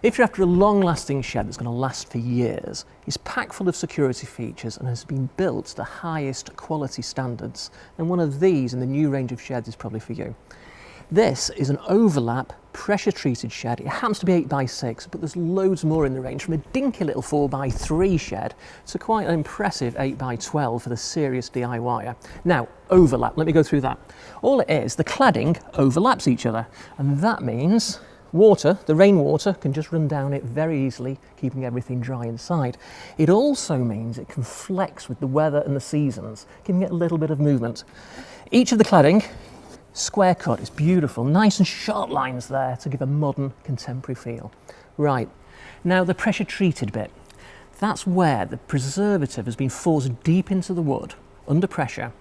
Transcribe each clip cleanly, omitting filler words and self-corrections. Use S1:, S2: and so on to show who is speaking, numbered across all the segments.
S1: If you're after a long-lasting shed that's going to last for years, it's packed full of security features and has been built to the highest quality standards, then one of these in the new range of sheds is probably for you. This is an overlap pressure-treated shed. It happens to be 8x6, but there's loads more in the range, from a dinky little 4x3 shed to quite an impressive 8x12 for the serious DIYer. Now, overlap, let me go through that. All it is, the cladding overlaps each other, and that means water, the rainwater, can just run down it very easily, keeping everything dry inside. It also means it can flex with the weather and the seasons, giving it a little bit of movement. Each of the cladding, square cut, it's beautiful, nice and sharp lines there to give a modern, contemporary feel. Right, now the pressure treated bit. That's where the preservative has been forced deep into the wood, under pressure,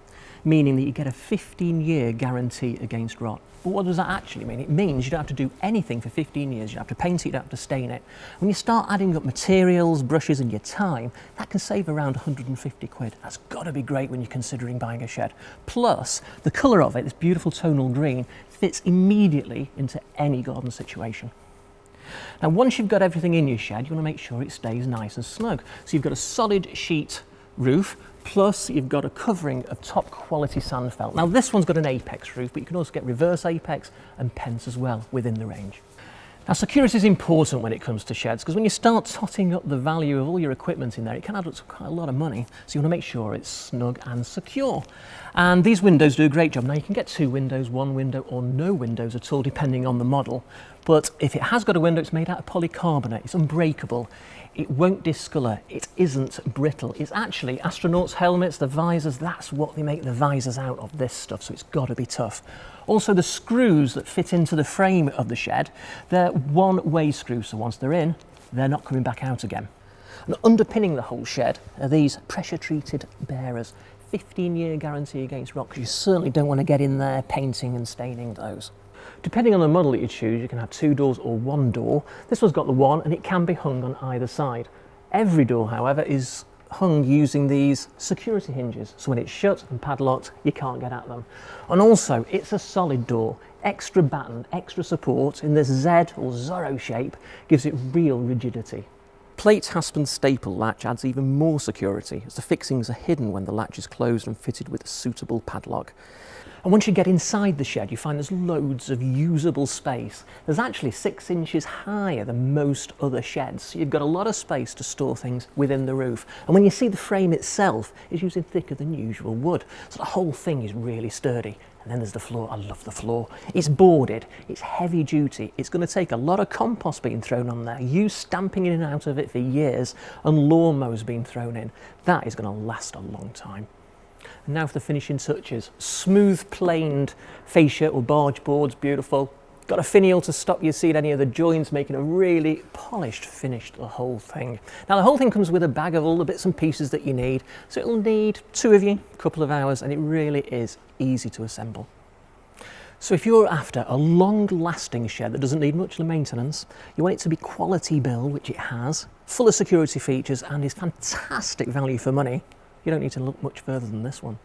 S1: meaning that you get a 15-year guarantee against rot. But what does that actually mean? It means you don't have to do anything for 15 years. You don't have to paint it, you don't have to stain it. When you start adding up materials, brushes and your time, that can save around 150 quid. That's got to be great when you're considering buying a shed. Plus, the colour of it, this beautiful tonal green, fits immediately into any garden situation. Now, once you've got everything in your shed, you want to make sure it stays nice and snug. So you've got a solid sheet roof, plus you've got a covering of top quality sand felt. Now this one's got an apex roof, but you can also get reverse apex and pents as well within the range. Now security is important when it comes to sheds, because when you start totting up the value of all your equipment in there, it can add up to quite a lot of money. So you want to make sure it's snug and secure. And these windows do a great job. Now you can get 2 windows, 1 window or no windows at all, depending on the model. But if it has got a window, it's made out of polycarbonate, it's unbreakable. It won't discolour, it isn't brittle. It's actually astronauts' helmets, the visors, that's what they make the visors out of, this stuff, so it's got to be tough. Also the screws that fit into the frame of the shed, they're one-way screws, so once they're in, they're not coming back out again. And underpinning the whole shed are these pressure-treated bearers. 15-year guarantee against rot, because you certainly don't want to get in there painting and staining those. Depending on the model that you choose, you can have 2 doors or 1 door. This one's got the 1 and it can be hung on either side. Every door, however, is hung using these security hinges, so when it's shut and padlocked, you can't get at them. And also, it's a solid door, extra batten, extra support in this Z or Zorro shape gives it real rigidity. Plate, hasp and staple latch adds even more security, as the fixings are hidden when the latch is closed and fitted with a suitable padlock. And once you get inside the shed, you find there's loads of usable space. There's actually 6 inches higher than most other sheds, so you've got a lot of space to store things within the roof. And when you see the frame itself, it's using thicker than usual wood, so the whole thing is really sturdy. And then there's the floor. I love the floor. It's boarded, it's heavy duty, it's going to take a lot of compost being thrown on there, you stamping in and out of it for years, and lawnmowers being thrown in. That is going to last a long time. And now for the finishing touches. Smooth planed fascia or barge boards, beautiful. Got a finial to stop you seeing any of the joints, making a really polished finish to the whole thing. Now the whole thing comes with a bag of all the bits and pieces that you need, so it'll need 2 of you, a couple of hours, and it really is easy to assemble. So if you're after a long-lasting shed that doesn't need much maintenance, you want it to be quality build, which it has, full of security features and is fantastic value for money, you don't need to look much further than this one.